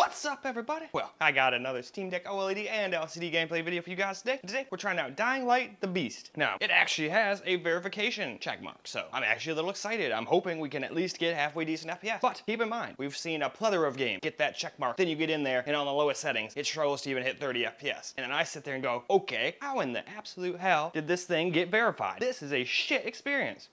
What's up, everybody? Well, I got another Steam Deck OLED and LCD gameplay video for you guys today. Today, we're trying out Dying Light the Beast. Now, it actually has a verification checkmark, so I'm actually a little excited. I'm hoping we can at least get halfway decent FPS. But keep in mind, we've seen a plethora of games get that checkmark, then you get in there, and on the lowest settings, it struggles to even hit 30 FPS. And then I sit there and go, okay, how in the absolute hell did this thing get verified? This is a shit experience.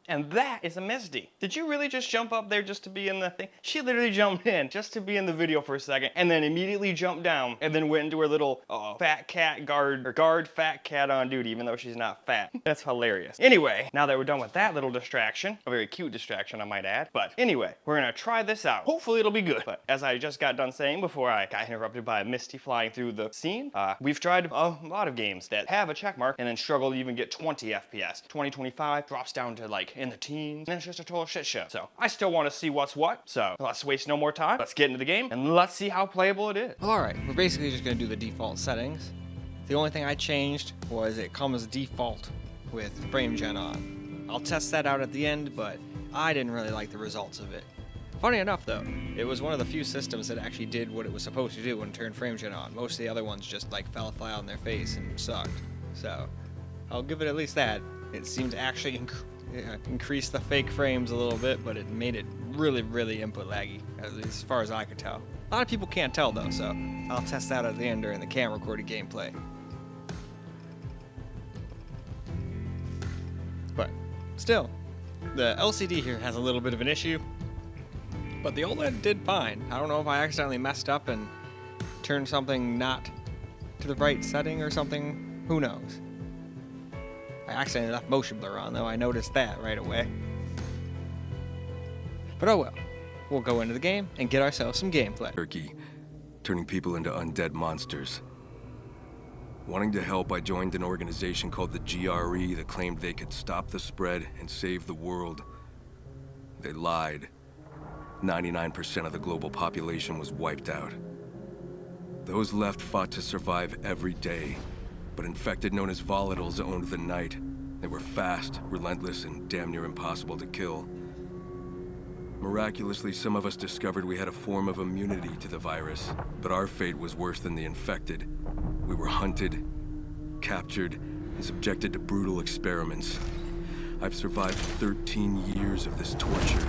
And that is a Misty. Did you really just jump up there just to be in the thing? She literally jumped in just to be in the video for a second and then immediately jumped down and then went into her little fat cat guard fat cat on duty, even though she's not fat. That's hilarious. Anyway, now that we're done with that little distraction, a very cute distraction I might add, but anyway, we're gonna try this out. Hopefully it'll be good. But as I just got done saying before I got interrupted by a Misty flying through the scene, we've tried a lot of games that have a checkmark and then struggle to even get 20 FPS. 2025 drops down to like in the teens, and it's just a total shit show. So I still want to see what's what, so let's waste no more time. Let's get into the game, and let's see how playable it is. Alright, we're basically just going to do the default settings. The only thing I changed was it comes default with frame gen on. I'll test that out at the end, but I didn't really like the results of it. Funny enough though, it was one of the few systems that actually did what it was supposed to do when it turned frame gen on. Most of the other ones just like fell flat on their face and sucked. So I'll give it at least that. It seemed to actually increase the fake frames a little bit, but it made it really input laggy, as far as I could tell. A lot of people can't tell though, so I'll test that at the end during the camera recorded gameplay. But still, the LCD here has a little bit of an issue, but the OLED did fine. I don't know if I accidentally messed up and turned something not to the right setting or something, who knows. I accidentally left motion blur on though, I noticed that right away. But oh well, we'll go into the game and get ourselves some gameplay. Turkey, turning people into undead monsters. Wanting to help, I joined an organization called the GRE that claimed they could stop the spread and save the world. They lied. 99% of the global population was wiped out. Those left fought to survive every day. But infected known as volatiles owned the night. They were fast, relentless, and damn near impossible to kill. Miraculously, some of us discovered we had a form of immunity to the virus, but our fate was worse than the infected. We were hunted, captured, and subjected to brutal experiments. I've survived 13 years of this torture.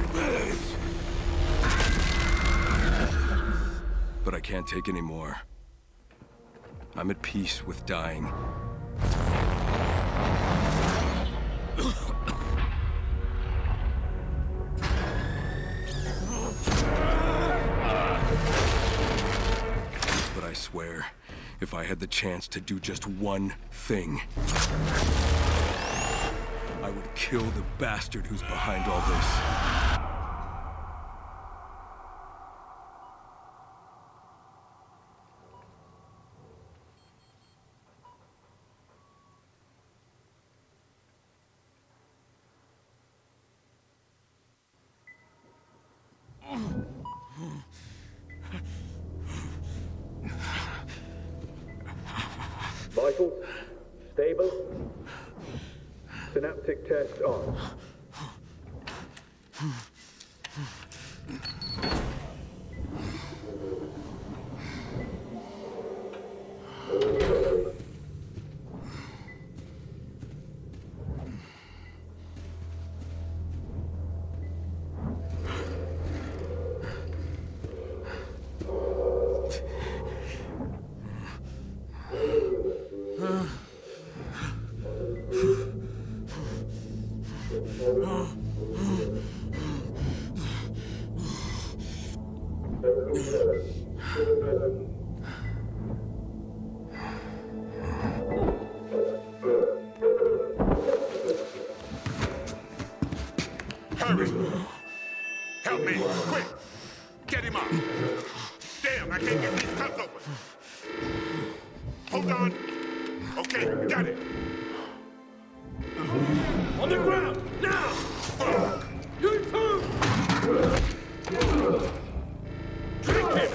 But I can't take any more. I'm at peace with dying. But I swear, if I had the chance to do just one thing, I would kill the bastard who's behind all this. Vitals, stable. Synaptic test on. Hurry! Help me, quick! Get him up! Damn, I can't get these cuts open! Hold on! Okay, got it! On the ground, now! Fuck! You too! Drink him!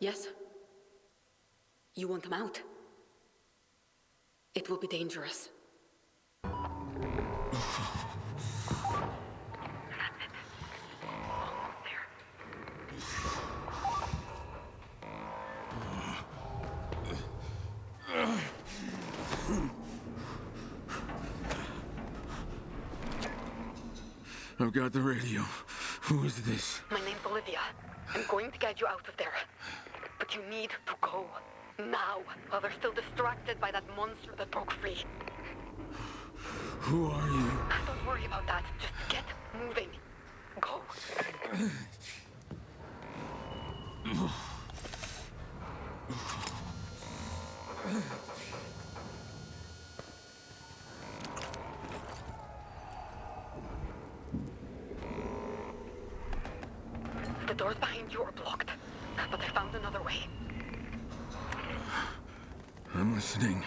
Yes? You want them out? It will be dangerous. I've got the radio. Who is this? My name's Olivia. I'm going to get you out of there. But you need to go. Now, while they're still distracted by that monster that broke free. Who are you? Don't worry about that. Just get moving. Go. The doors behind you are blocked, but I found another way. I'm listening.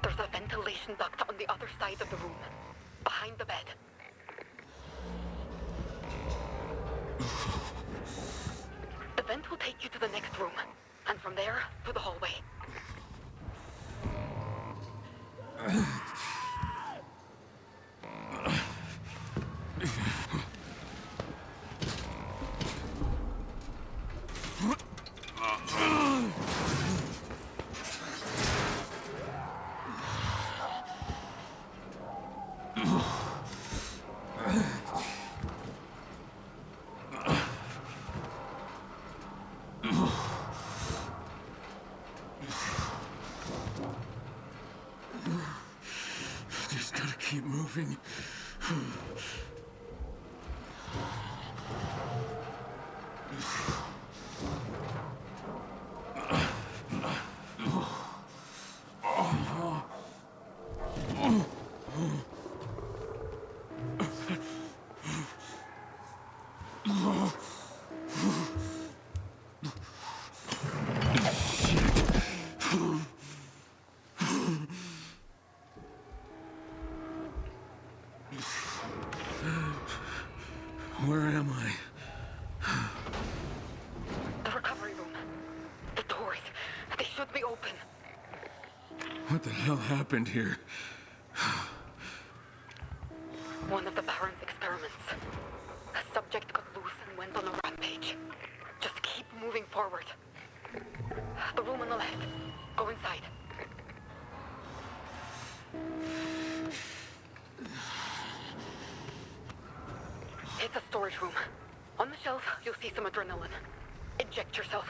There's a ventilation duct on the other side of the room, behind the bed. The vent will take you to the next room, and from there, to the hallway. Just gotta keep moving. Where am I? The recovery room. The doors. They should be open. What the hell happened here? One of the Baron's experiments. A subject got loose and went on a rampage. Just keep moving forward. The room on the left. Go inside. It's a storage room. On the shelf, you'll see some adrenaline. Inject yourself.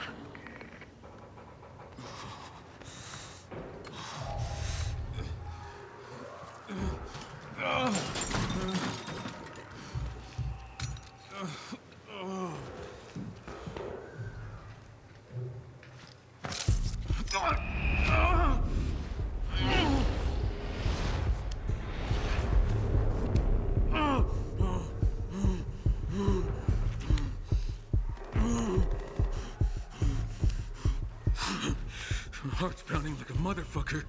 Heart's pounding like a motherfucker.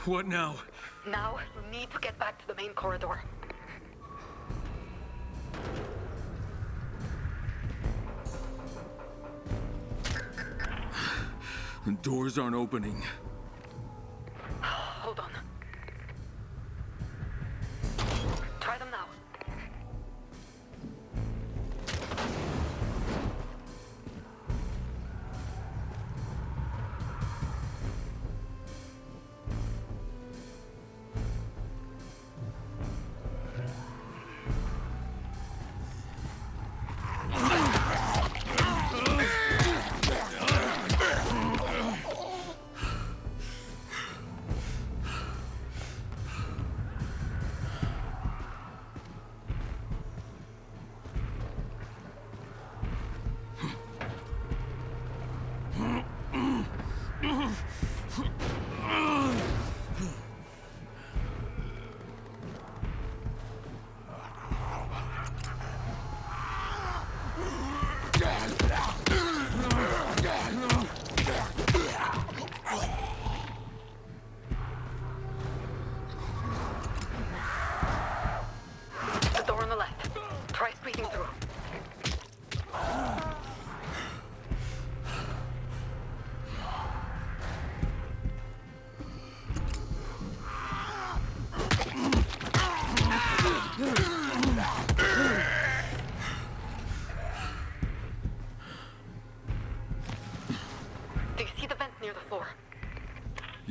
What now? Now, you need to get back to the main corridor. The doors aren't opening. Hold on. Try them now.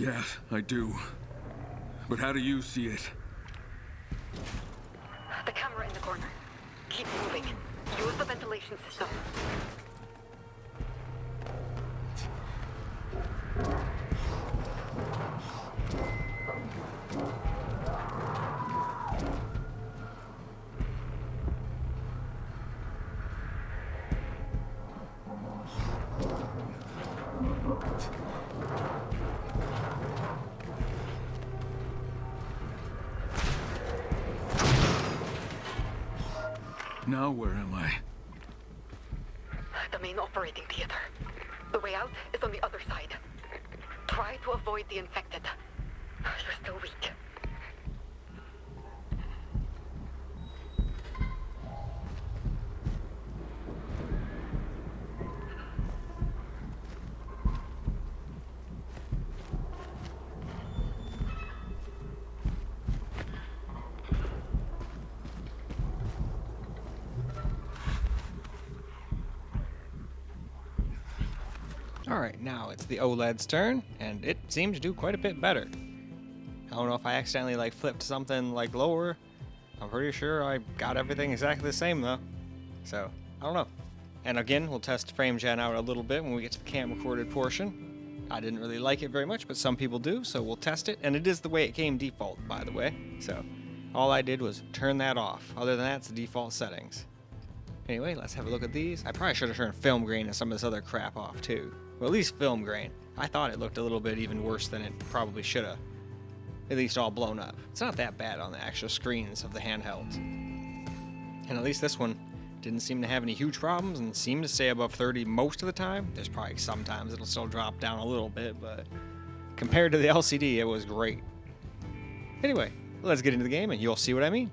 Yes, I do. But how do you see it? The camera in the corner. Keep moving. Use the ventilation system. Now where am I? The main operating theater. The way out is on the other side. Try to avoid the infected. You're still weak. Alright, now it's the OLED's turn, and it seemed to do quite a bit better. I don't know if I accidentally like flipped something like lower. I'm pretty sure I got everything exactly the same though. So, I don't know. And again, we'll test frame gen out a little bit when we get to the cam recorded portion. I didn't really like it very much, but some people do, so we'll test it. And it is the way it came default, by the way. So, all I did was turn that off. Other than that, it's the default settings. Anyway, let's have a look at these. I probably should have turned film grain and some of this other crap off too. Well, at least film grain. I thought it looked a little bit even worse than it probably should have. At least all blown up. It's not that bad on the actual screens of the handhelds. And at least this one didn't seem to have any huge problems and seemed to stay above 30 most of the time. There's probably sometimes it'll still drop down a little bit, but compared to the LCD, it was great. Anyway, let's get into the game and you'll see what I mean.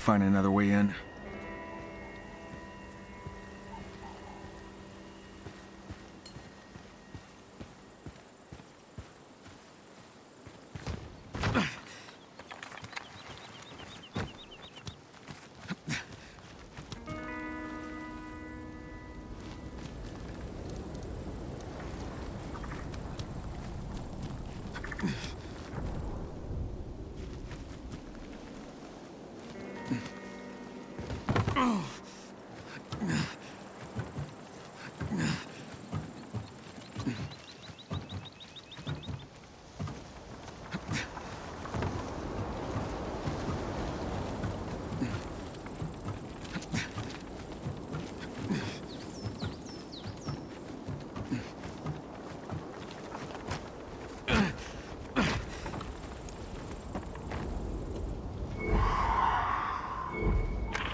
find another way in.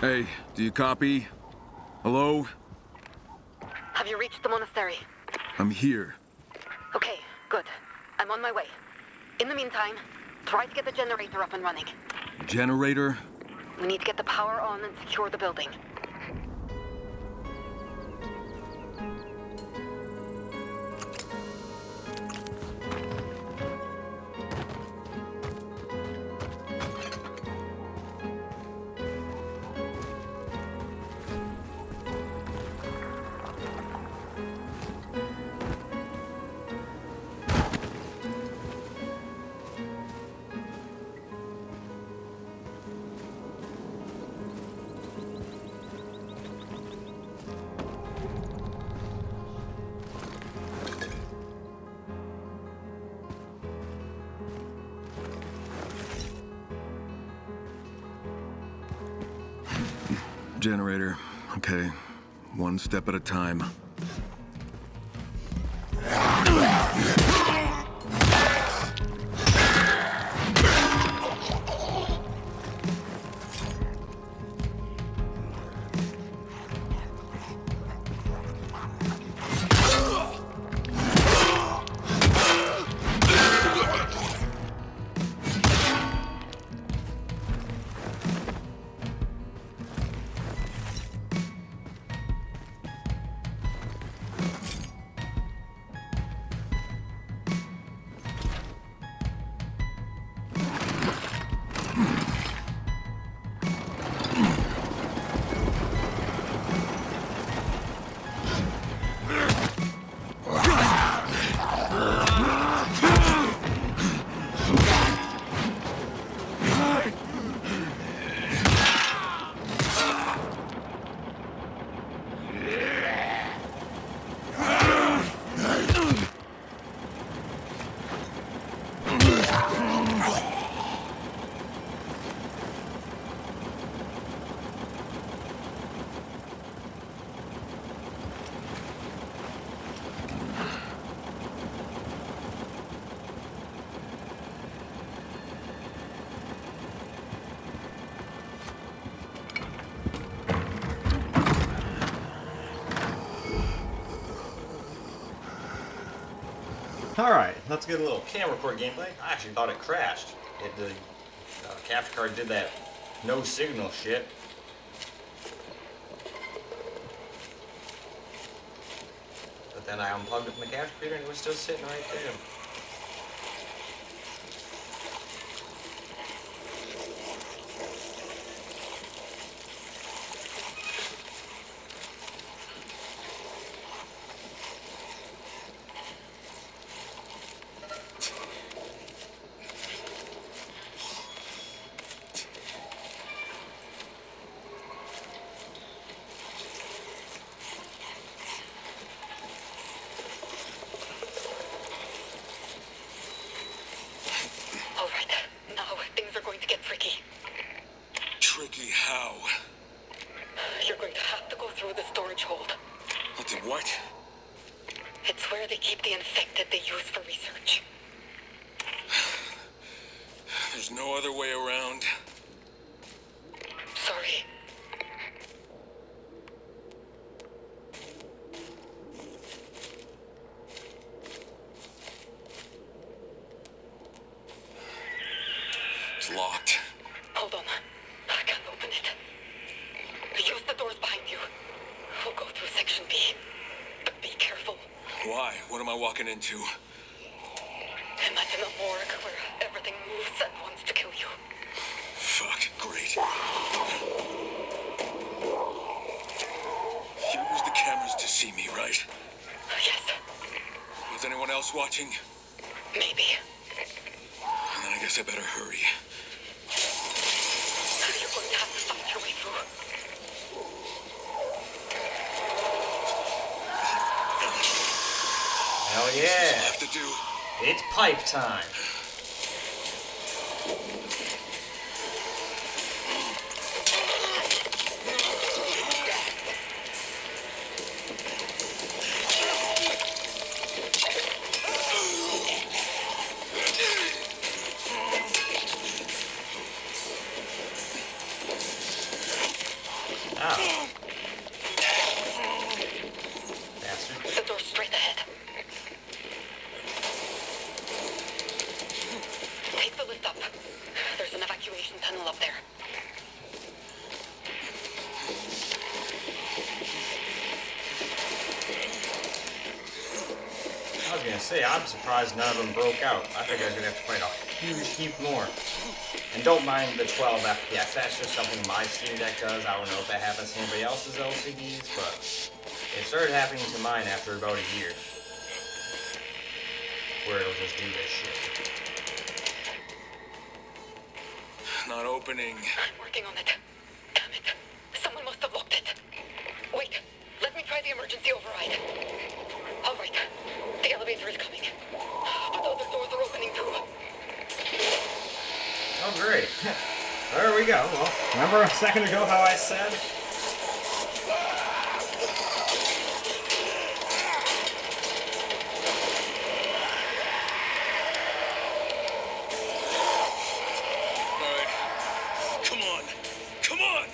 Hey, do you copy? Hello? Have you reached the monastery? I'm here. Okay, good. I'm on my way. In the meantime, try to get the generator up and running. Generator? We need to get the power on and secure the building. Generator. Okay. One step at a time. Alright, let's get a little camera record gameplay. I actually thought it crashed. The capture card did that no signal shit. But then I unplugged it from the capture computer and it was still sitting right there. All right, now things are going to get tricky. Tricky how? You're going to have to go through the storage hold. Okay, what? It's where they keep the infected they use for research. There's no other way around. Sorry. It's locked. Hold on. I can't open it. What am I walking into? Imagine a morgue where everything moves and wants to kill you. Fuck, great. You use the cameras to see me, right? Yes, Is anyone else watching? maybe. Then I guess I better hurry. You're going to have to fight your way through. Hell All I yeah. have to do. It's pipe time. Oh. Bastard. The door's straight ahead. Take the lift up. There's an evacuation tunnel up there. I was gonna say, I'm surprised none of them broke out. I think I was gonna have to fight a huge heap more. And don't mind the 12 FPS, that's just something my Steam Deck does. I don't know if that happens to anybody else's LCDs, but it started happening to mine after about a year. Where it'll just do this shit. Not opening. I'm working on it. Damn it. Someone must have locked it. Wait, let me try the emergency override. All right, the elevator is coming. But the other doors are opening too. Oh, great. There we go. Well, remember a second ago how I said? All right. Come on. Come on.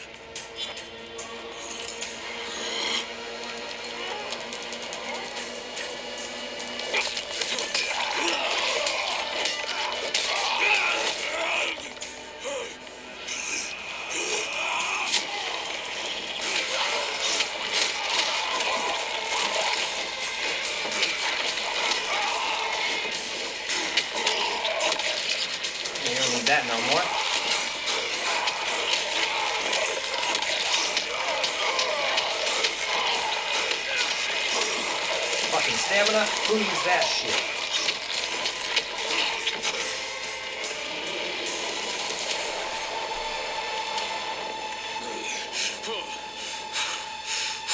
You don't need that no more. Fucking stamina? Who needs that shit?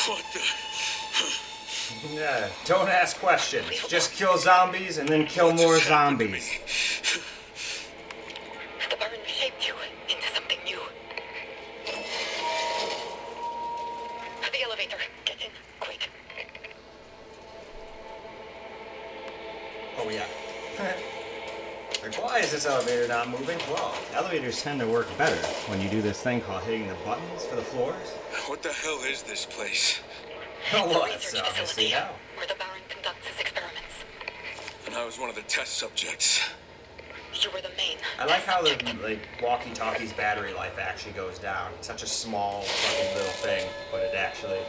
What the? Yeah, don't ask questions. Just kill zombies and then kill more zombies. The Baron shaped you into something new. The elevator. Get in, quick. Oh yeah. Like, why is this elevator not moving? Well, elevators tend to work better when you do this thing called hitting the buttons for the floors. What the hell is this place? Oh, The well, research it's obviously facility how. where the Baron conducts his experiments. And I was one of the test subjects. You were the main. I like how the subject. walkie-talkie's battery life actually goes down. It's such a small fucking little thing, but it actually,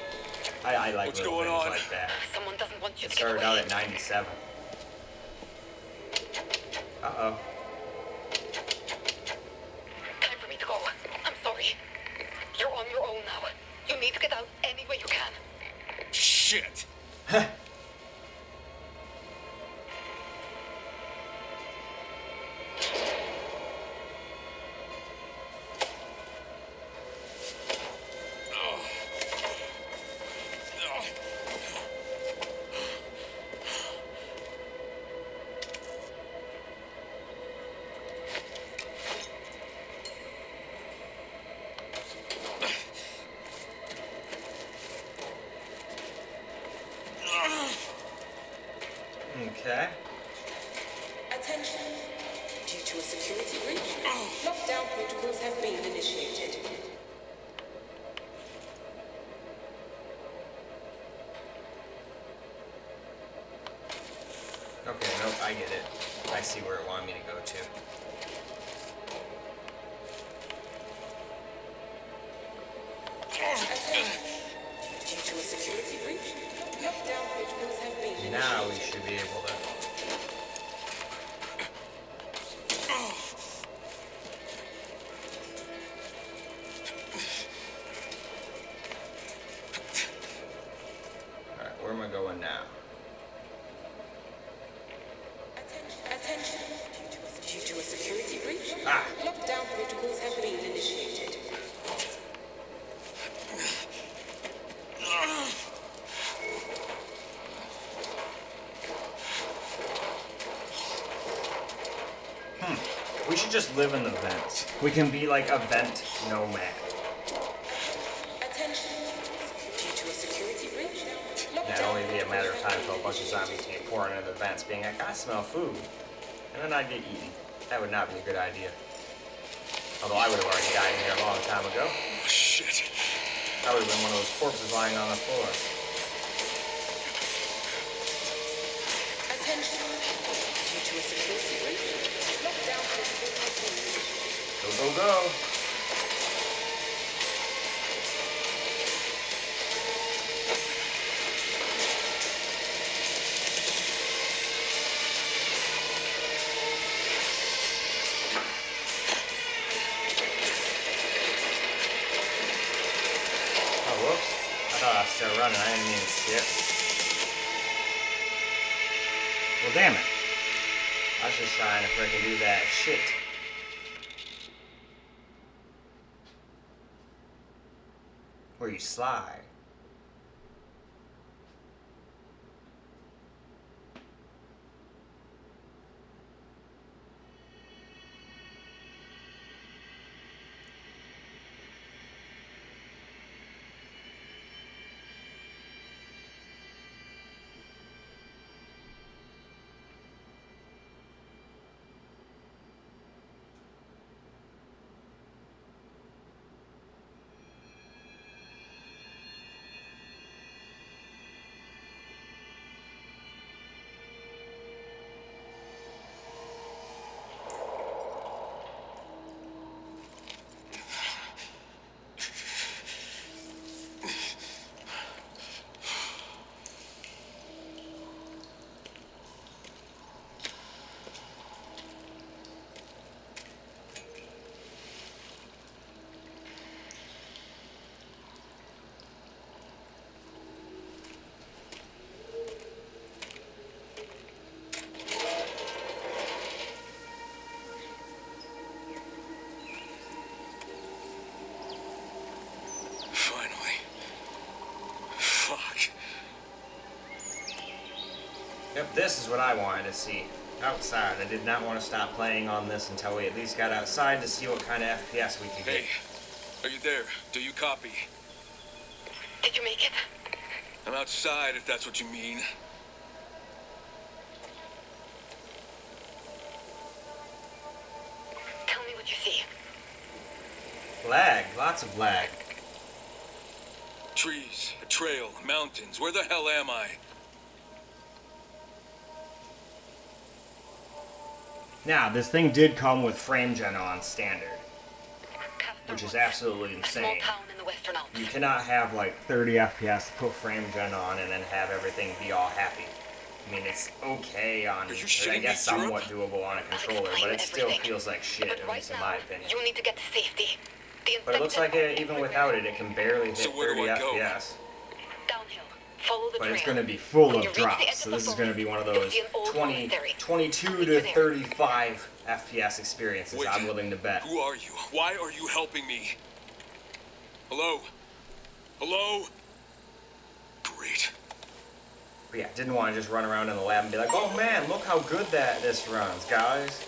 I like What's little going things on? like that. Someone doesn't want you It to get started away. out at 97. Uh-oh. Time for me to go. I'm sorry. You're on your own now. You need to get out any way you can. Shit. Okay. Attention. Due to a security breach, lockdown protocols have been initiated. Okay, nope, I get it. I see where it wanted me to go to. Attention. Due to a security breach, lockdown protocols have been Now we should be able to. Alright, where am I going now? Attention. Due to a security breach, Ah! lockdown protocols have been initiated. We should just live in the vents. We can be like a vent nomad. Attention. Due to a security breach, Yeah, it'd only be a matter of time until a bunch of zombies came pouring into the vents, being like, I smell food. And then I'd get eaten. That would not be a good idea. Although I would have already died in here a long time ago. Oh, shit. I would have been one of those corpses lying on the floor. attention. Due to a security breach, lockdown protocols have been initiated. Go, go, go. Oh, whoops. I thought I was still running. I didn't mean to skip. Well, damn it. I was just trying to freaking do that shit. Where you slide. Finally. Fuck. Yep, this is what I wanted to see. Outside. I did not want to stop playing on this until we at least got outside to see what kind of FPS we could get. Hey, are you there? Do you copy? Did you make it? I'm outside, if that's what you mean. Tell me what you see. Lag. Lots of lag. Trees, a trail, mountains. Where the hell am I? Now, this thing did come with frame gen on standard, Castor which is Woods, absolutely a small insane. town in the Western Alps. You cannot have like 30 FPS, put frame gen on, and then have everything be all happy. I mean, it's okay on, Are you I shitting guess, me, somewhat doable on a controller, but it still feels like shit, But at right least in now, my opinion. you need to get to safety. The But it looks like infected even without it, it can barely hit So where do 30 I go? FPS. Downhill. Follow the But trail. it's going to be full When of you reach the edge drops, of so the this is forest, going to be one of you'll those see an old 22 monastery. to 35 FPS experiences, Wait, I'm willing to bet. Who are you? Why are you helping me? Hello? Hello? Great. But yeah, didn't want to just run around in the lab and be like, oh man, look how good this runs, guys.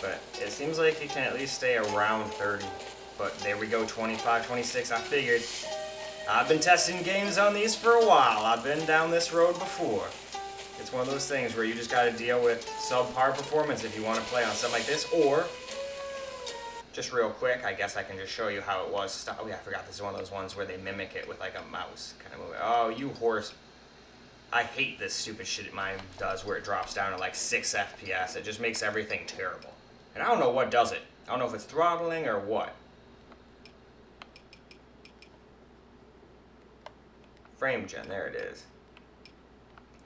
But it seems like it can at least stay around 30. But there we go, 25, 26, I figured. I've been testing games on these for a while. I've been down this road before. It's one of those things where you just gotta deal with subpar performance if you want to play on something like this, or just real quick, I guess I can just show you how it was. Oh yeah, I forgot this is one of those ones where they mimic it with like a mouse kind of movie. Oh, you horse. I hate this stupid shit mine does where it drops down to like 6 FPS. It just makes everything terrible. And I don't know what does it. I don't know if it's throttling or what. Frame gen, there it is.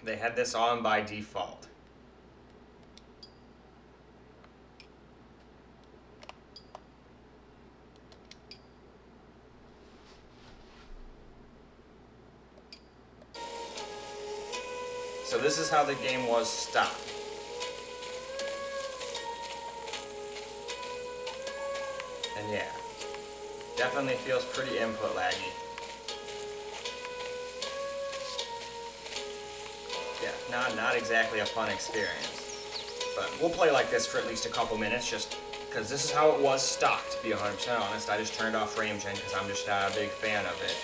They had this on by default. So this is how the game was stopped. And yeah, definitely feels pretty input laggy. Yeah, not exactly a fun experience. But we'll play like this for at least a couple minutes, just because this is how it was stocked, to be 100% honest. I just turned off frame gen because I'm just not a big fan of it.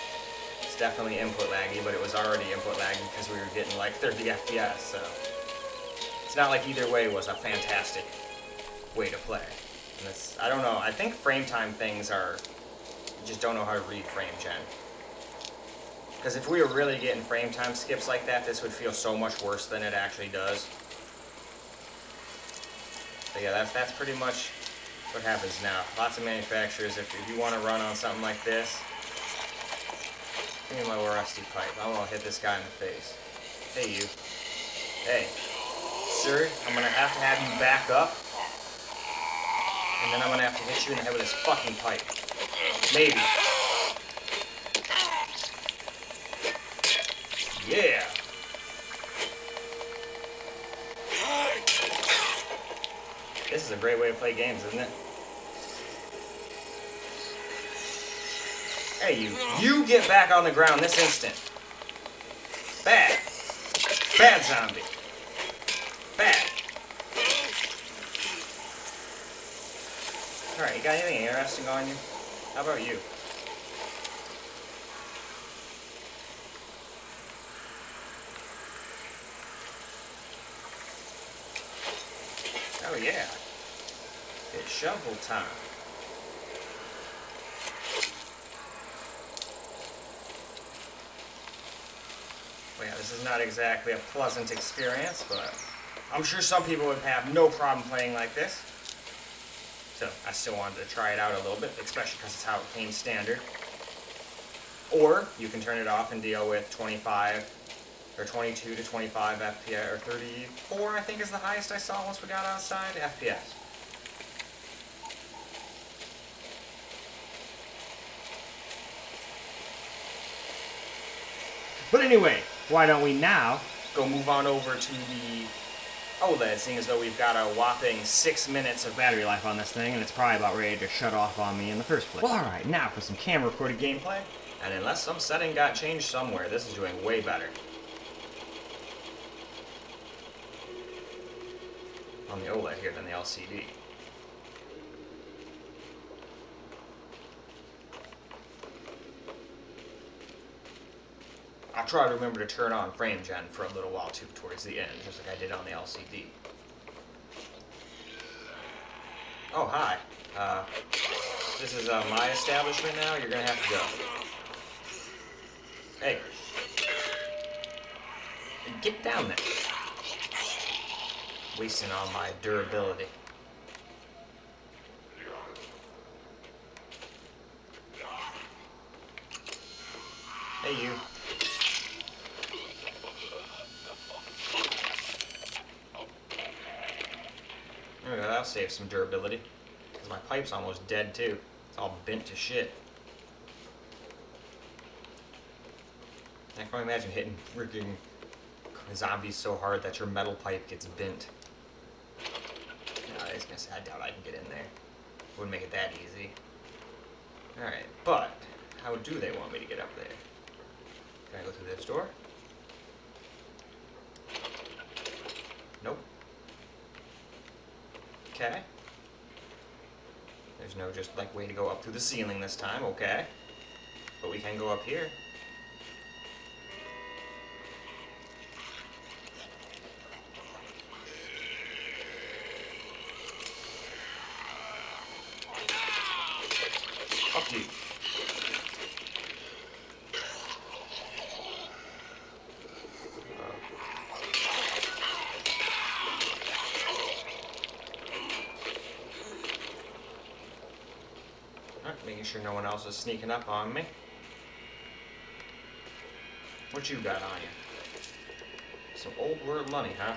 It's definitely input laggy, but it was already input laggy because we were getting like 30 FPS, so it's not like either way was a fantastic way to play. And it's, I don't know, I think frame time things are, you just don't know how to read frame gen. Because if we were really getting frame time skips like that, this would feel so much worse than it actually does. But yeah, that's pretty much what happens now. Lots of manufacturers, if you want to run on something like this, give me my rusty pipe. I want to hit this guy in the face. Hey, you. Hey. Sir, I'm going to have you back up. And then I'm going to have to hit you in the head with this fucking pipe. Maybe. Yeah. This is a great way to play games, isn't it? Hey, you. You get back on the ground this instant. Bad. Bad zombie. Bad. Alright, you got anything interesting on you? How about you? Oh yeah. It's shovel time. Well, yeah, this is not exactly a pleasant experience, but I'm sure some people would have no problem playing like this. So I still wanted to try it out a little bit, especially because it's how it came standard. Or you can turn it off and deal with 25 or 22 to 25 FPS, or 34 I think is the highest I saw once we got outside, FPS. But anyway, why don't we now go move on over to the OLED, seeing as though we've got a whopping 6 minutes of battery life on this thing, and it's probably about ready to shut off on me in the first place. Well, alright, now for some camera recorded gameplay. And unless some setting got changed somewhere, this is doing way better on the OLED here than the LCD. I'll try to remember to turn on frame gen for a little while too, towards the end, just like I did on the LCD. Oh, hi. This is my establishment now. You're gonna have to go. Hey. Get down there. Wasting all my durability. Hey, you. There we go, that'll save some durability. Because my pipe's almost dead too. It's all bent to shit. I can only imagine hitting freaking zombies so hard that your metal pipe gets bent. No, I was gonna say, I doubt I can get in there. Wouldn't make it that easy. Alright, but how do they want me to get up there? Can I go through this door? Nope. Okay. There's no just like way to go up through the ceiling this time, okay. But we can go up here. Fuck you. Making sure no one else is sneaking up on me. What you got on you? Some old world money, huh?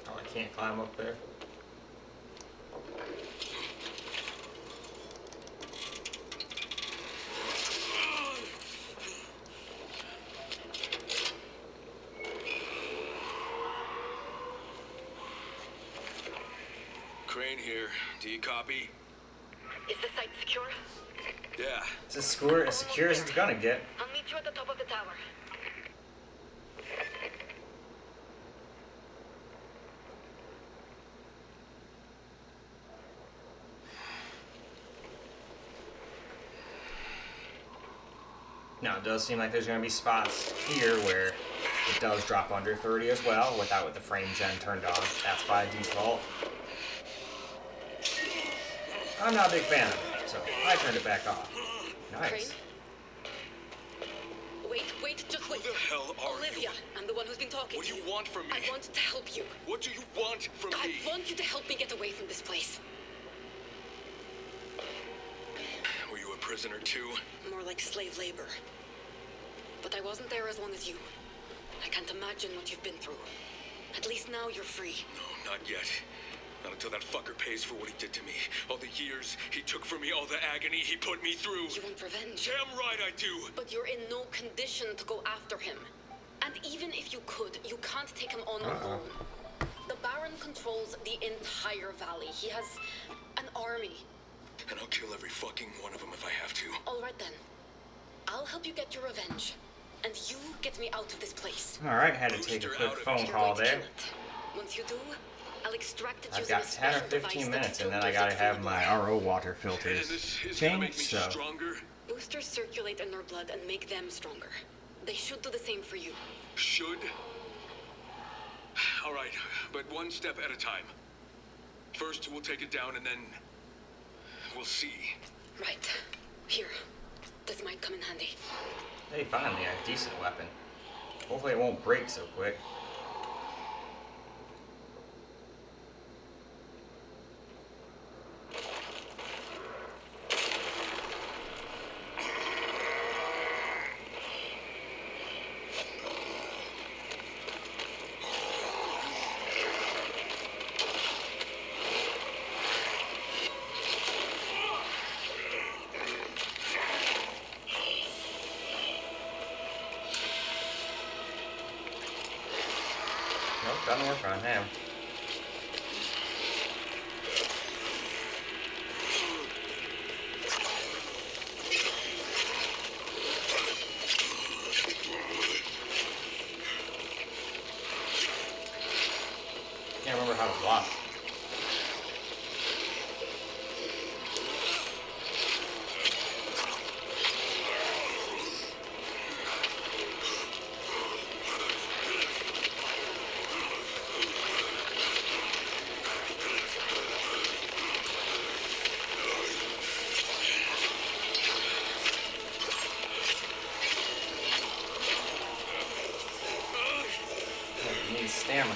Oh, I can't climb up there. Crane here. Do you copy? Is the site secure? Yeah. It's as secure as it's gonna get. I'll meet you at the top of the tower. Now, it does seem like there's going to be spots here where it does drop under 30 as well, without with the frame gen turned on. That's by default. I'm not a big fan of it, so I turned it back off. Nice. Crane? Wait, just wait. Who the hell are Olivia, you? I'm the one who's been talking What to do you. you want from me? I want to help you. What do you want from I me? want you to help me get away from this place. Were you a prisoner too? More like slave labor. But I wasn't there as long as you. I can't imagine what you've been through. At least now you're free. No, not yet. Not until that fucker pays for what he did to me. All the years he took from me, all the agony he put me through. You want revenge? Damn right I do. But you're in no condition to go after him. And even if you could, you can't take him on alone. The Baron controls the entire valley. He has an army. And I'll kill every fucking one of them if I have to. All right then. I'll help you get your revenge. And you get me out of this place. Alright, had to take a quick phone You're call going to there. kill it. Once you do, I'll extract it I've using got a 10 or special device 15 that minutes, and then I filters gotta it through have the my blood. RO water And filters this is gonna make me changed, so... stronger. Boosters circulate in their blood and make them stronger. They should do the same for you. Should? All right, but one step at a time. First, we'll take it down, and then we'll see. Right. Here. This might come in handy. Hey, finally, a decent weapon. Hopefully it won't break so quick. Nope, doesn't work on him. Can't remember how to block. Oh, you need stamina.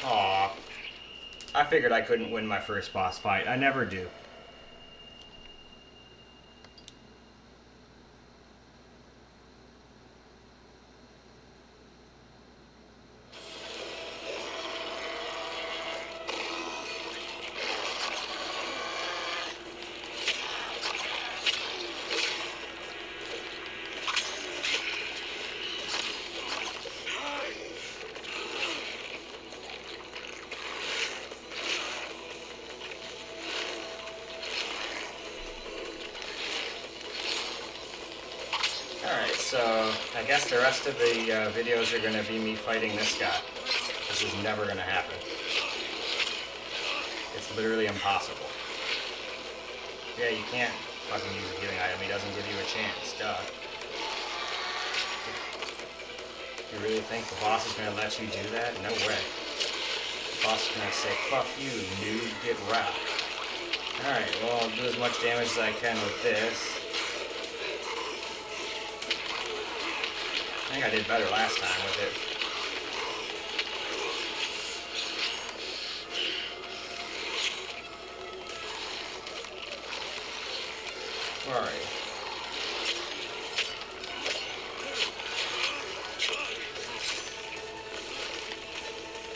Aw. I figured I couldn't win my first boss fight. I never do. I guess the rest of the videos are going to be me fighting this guy. This is never going to happen. It's literally impossible. Yeah, you can't fucking use a healing item. He doesn't give you a chance. Duh. You really think the boss is going to let you do that? No way. The boss is going to say, fuck you, noob, get wrecked. Alright, well, I'll do as much damage as I can with this. I think I did better last time with it. Where are you?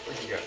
Where'd you go?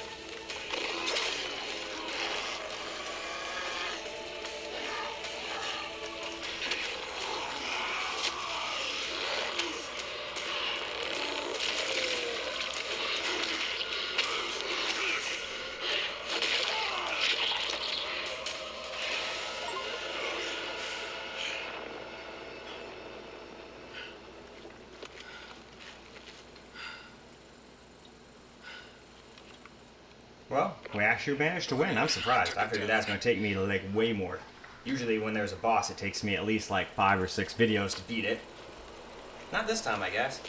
Well, we actually managed to win. I'm surprised. I figured that's going to take me like way more. Usually when there's a boss, it takes me at least like 5 or 6 videos to beat it. Not this time, I guess.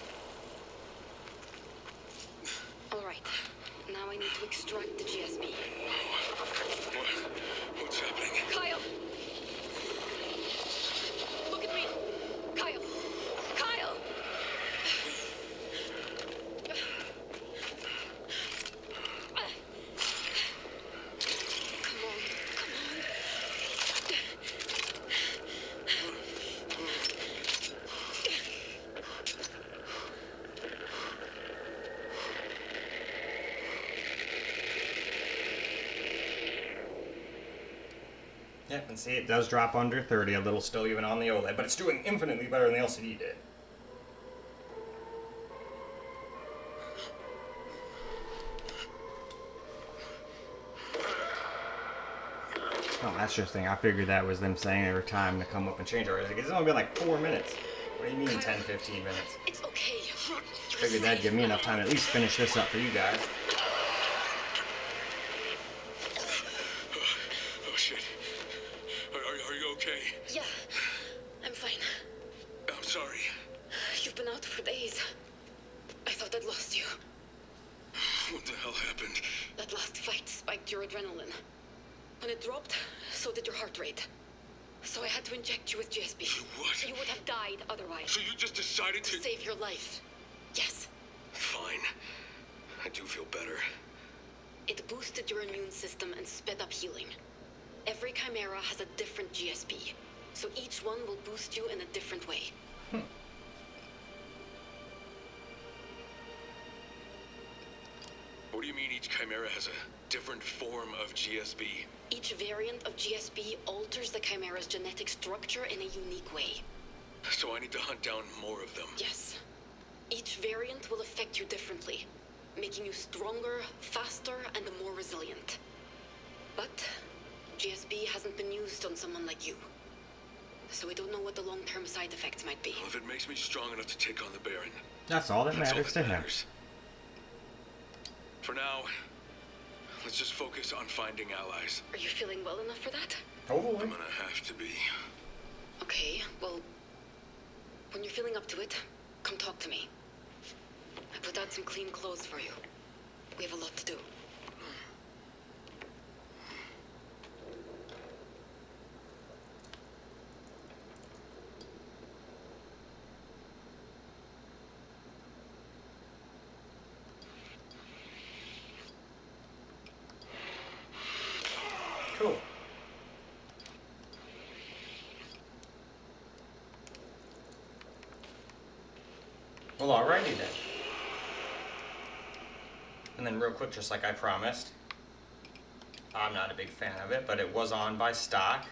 All right. Now I need to extract the GSP. What's happening? Kyle! Look at me! Kyle! Kyle! Come on, come on. Yep, and see, it does drop under 30, a little still even on the OLED, but it's doing infinitely better than the LCD did. Oh, that's interesting. I figured that was them saying every time to come up and change our. It's only been like 4 minutes. What do you mean 10, 15 minutes? It's okay. Figured that'd give me enough time to at least finish this up for you guys. Oh shit. Are you okay? Yeah, I'm fine. I'm sorry. You've been out for days. I thought I'd lost you. What the hell happened? That last fight spiked your adrenaline. When it dropped, so did your heart rate. So I had to inject you with GSP. What? You would have died otherwise. So you just decided To to... save your life. Yes. Fine. I do feel better. It boosted your immune system and sped up healing. Every chimera has a different GSP, so each one will boost you in a different way. What do you mean each chimera has a different form of GSP? Each variant of GSP alters the chimera's genetic structure in a unique way. So I need to hunt down more of them. Yes. Each variant will affect you differently, making you stronger, faster, and more resilient. But GSP hasn't been used on someone like you. So we don't know what the long-term side effects might be. Well, if it makes me strong enough to take on the Baron, That's all that that's all matters that to him. matters. For now, let's just focus on finding allies. Are you feeling well enough for that? Totally. I'm gonna have to be. Okay, well, when you're feeling up to it, come talk to me. I put out some clean clothes for you. We have a lot to do. Cool. Well, alrighty then. And then real quick, just like I promised, I'm not a big fan of it, but it was on by stock.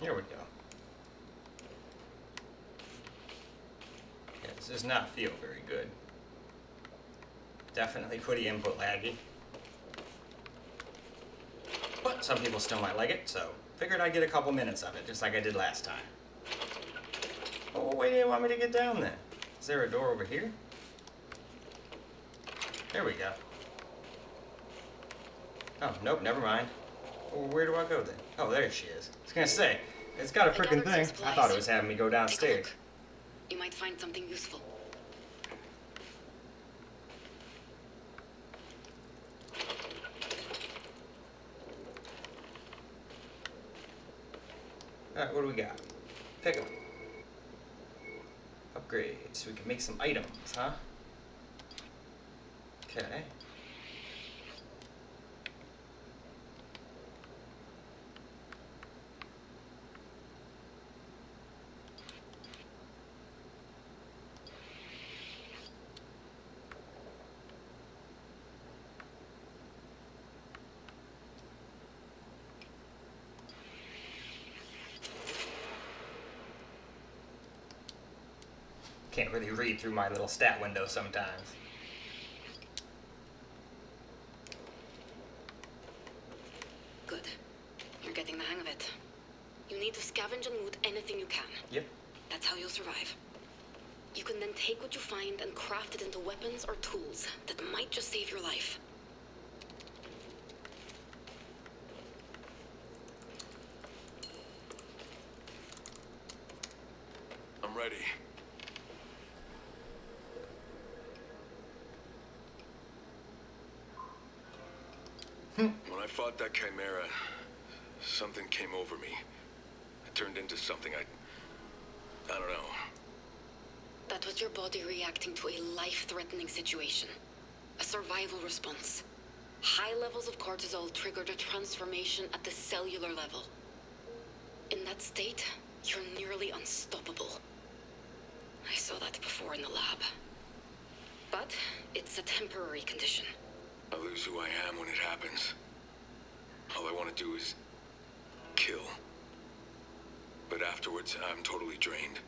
Here we go. Yeah, this does not feel very good. Definitely pretty input laggy. But some people still might like it, so figured I'd get a couple minutes of it, just like I did last time. Oh, wait, you want me to get down then? Is there a door over here? There we go. Oh, nope, never mind. Well, where do I go then? Oh, there she is. I was gonna say, it's got a freaking thing. I thought it was having me go downstairs. You might find something useful. Alright, what do we got? Pick 'em. Upgrade, so we can make some items, huh? Okay. Can't really read through my little stat window sometimes. Good. You're getting the hang of it. You need to scavenge and loot anything you can. Yep. That's how you'll survive. You can then take what you find and craft it into weapons or tools that might just save your life. I'm ready. When I fought that chimera, something came over me. It turned into something I don't know. That was your body reacting to a life-threatening situation. A survival response. High levels of cortisol triggered a transformation at the cellular level. In that state, you're nearly unstoppable. I saw that before in the lab. But it's a temporary condition. I lose who I am when it happens. All I want to do is kill. But afterwards, I'm totally drained.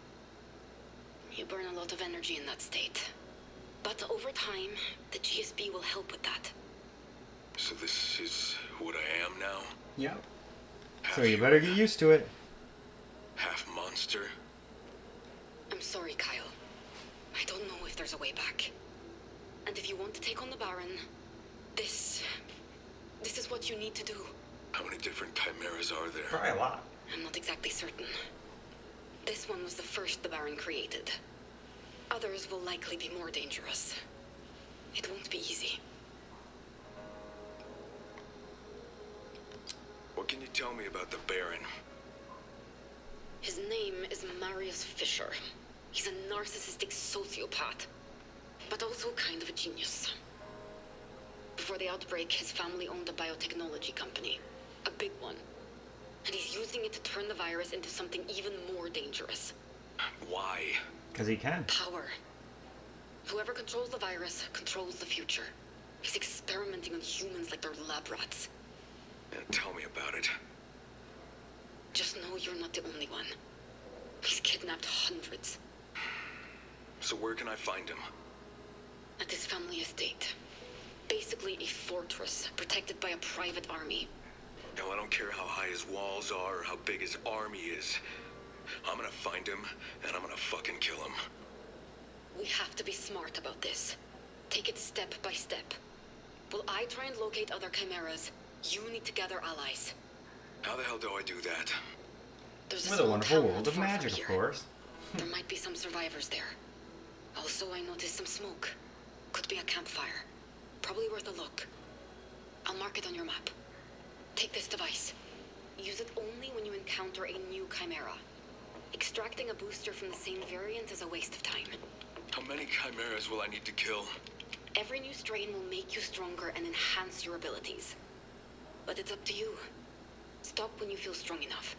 You burn a lot of energy in that state. But over time, the GSB will help with that. So this is what I am now? Yep. Half So you better get used to it. half monster? I'm sorry, Kyle. I don't know if there's a way back. And if you want to take on the Baron, this is what you need to do. How many different chimeras are there? Probably a lot. I'm not exactly certain. This one was the first the Baron created. Others will likely be more dangerous. It won't be easy. What can you tell me about the Baron? His name is Marius Fisher. He's a narcissistic sociopath, but also kind of a genius. Before the outbreak, his family owned a biotechnology company. A big one. And he's using it to turn the virus into something even more dangerous. Why? Because he can. Power. Whoever controls the virus controls the future. He's experimenting on humans like they're lab rats. Yeah, tell me about it. Just know you're not the only one. He's kidnapped hundreds. So where can I find him? At his family estate. Basically a fortress protected by a private army. No, I don't care how high his walls are or how big his army is. I'm gonna find him, and I'm gonna fucking kill him. We have to be smart about this. Take it step by step. While I try and locate other chimeras, you need to gather allies. How the hell do I do that? There's With a small wonderful town world not of far from magic, of here. course. There might be some survivors there. Also, I noticed some smoke. Could be a campfire. Probably worth a look. I'll mark it on your map. Take this device. Use it only when you encounter a new chimera. Extracting a booster from the same variant is a waste of time. How many chimeras will I need to kill? Every new strain will make you stronger and enhance your abilities. But it's up to you. Stop when you feel strong enough.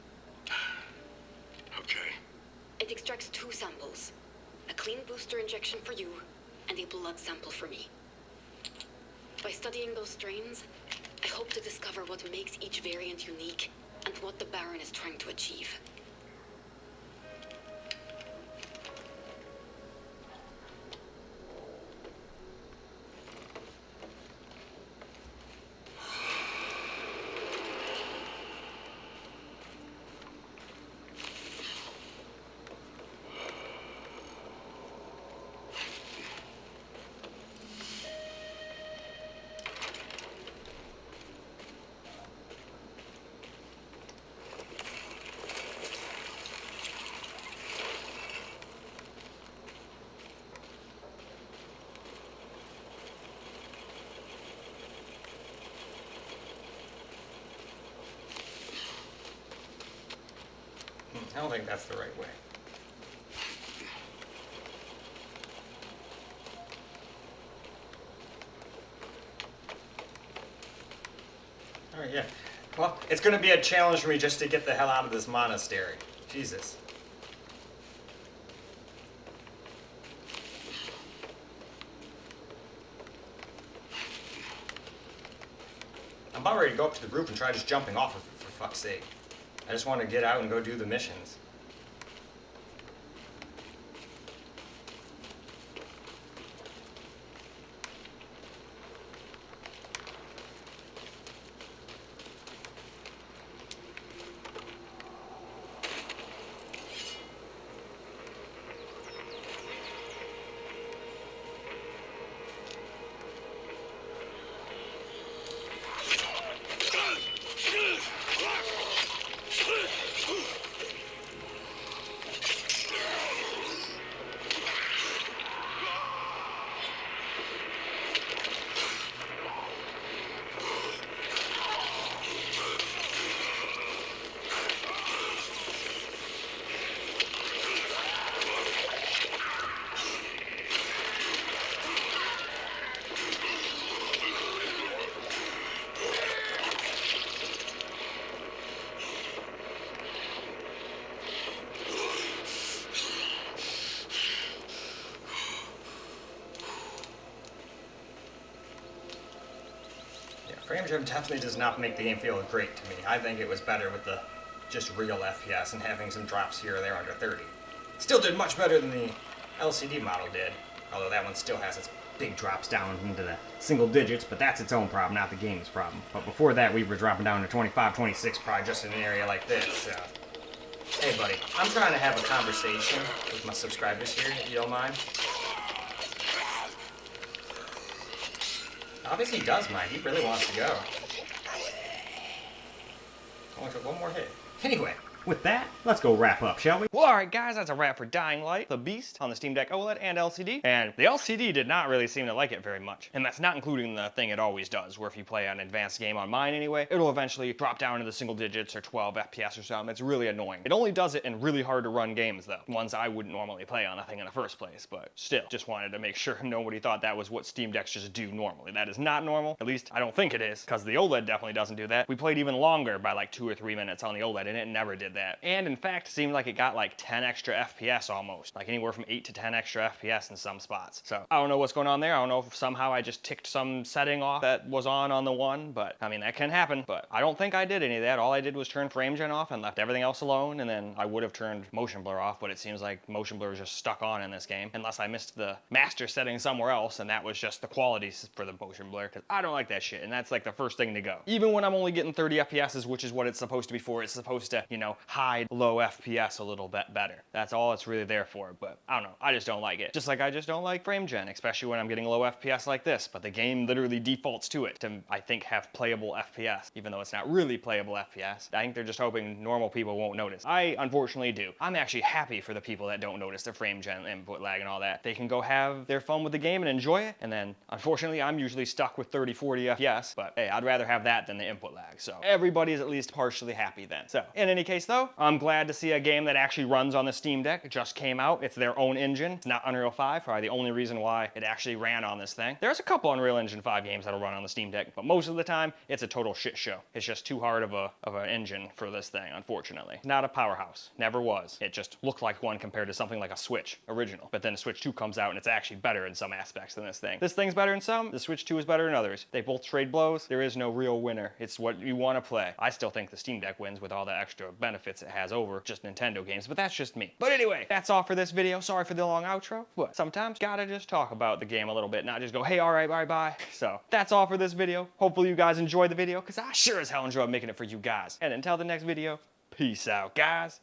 Okay. It extracts 2 samples. A clean booster injection for you, and a blood sample for me. By studying those strains, I hope to discover what makes each variant unique and what the Baron is trying to achieve. I don't think that's the right way. Oh yeah. Well, it's gonna be a challenge for me just to get the hell out of this monastery. Jesus. I'm about ready to go up to the roof and try just jumping off of it, for fuck's sake. I just want to get out and go do the missions. Frame Jam definitely does not make the game feel great to me. I think it was better with the just real FPS and having some drops here or there under 30. Still did much better than the LCD model did, although that one still has its big drops down into the single digits, but that's its own problem, not the game's problem. But before that, we were dropping down to 25, 26 probably just in an area like this. So. Hey buddy, I'm trying to have a conversation with my subscribers here, if you don't mind. Obviously he does mind, he really wants to go. Only took one more hit. Anyway, with that, let's go wrap up, shall we? Well, alright guys, that's a wrap for Dying Light, the Beast, on the Steam Deck OLED and LCD. And the LCD did not really seem to like it very much. And that's not including the thing it always does, where if you play an advanced game on mine anyway, it'll eventually drop down into the single digits or 12 FPS or something. It's really annoying. It only does it in really hard to run games though. Ones I wouldn't normally play on the thing in the first place, but still, just wanted to make sure nobody thought that was what Steam Decks just do normally. That is not normal. At least I don't think it is, because the OLED definitely doesn't do that. We played even longer by like 2 or 3 minutes on the OLED and it never did that. And in fact, it seemed like it got like 10 extra FPS almost, like anywhere from 8 to 10 extra FPS in some spots. So I don't know what's going on there. I don't know if somehow I just ticked some setting off that was on the one, but I mean, that can happen, but I don't think I did any of that. All I did was turn frame gen off and left everything else alone, and then I would have turned motion blur off, but it seems like motion blur is just stuck on in this game, unless I missed the master setting somewhere else, and that was just the quality for the motion blur, because I don't like that shit, and that's like the first thing to go. Even when I'm only getting 30 FPSs, which is what it's supposed to be for, it's supposed to, you know, hide low FPS a little bit better. That's all it's really there for, but I don't know, I just don't like it. Just like I just don't like frame gen, especially when I'm getting low FPS like this, but the game literally defaults to it to, I think, have playable FPS, even though it's not really playable FPS. I think they're just hoping normal people won't notice. I unfortunately do. I'm actually happy for the people that don't notice the frame gen input lag and all that. They can go have their fun with the game and enjoy it, and then unfortunately I'm usually stuck with 30, 40 FPS, but hey, I'd rather have that than the input lag, so everybody's at least partially happy then. So in any case though, though. I'm glad to see a game that actually runs on the Steam Deck. It just came out. It's their own engine. It's not Unreal 5, probably the only reason why it actually ran on this thing. There's a couple Unreal Engine 5 games that'll run on the Steam Deck, but most of the time, it's a total shit show. It's just too hard of an engine for this thing, unfortunately. Not a powerhouse. Never was. It just looked like one compared to something like a Switch original. But then the Switch 2 comes out and it's actually better in some aspects than this thing. This thing's better in some, the Switch 2 is better in others. They both trade blows. There is no real winner. It's what you want to play. I still think the Steam Deck wins with all the extra benefits it has over just Nintendo games, but that's just me. But anyway, that's all for this video. Sorry for the long outro, but sometimes gotta just talk about the game a little bit, not just go, hey, all right, bye. So that's all for this video. Hopefully you guys enjoyed the video, because I sure as hell enjoyed making it for you guys. And until the next video, peace out, guys.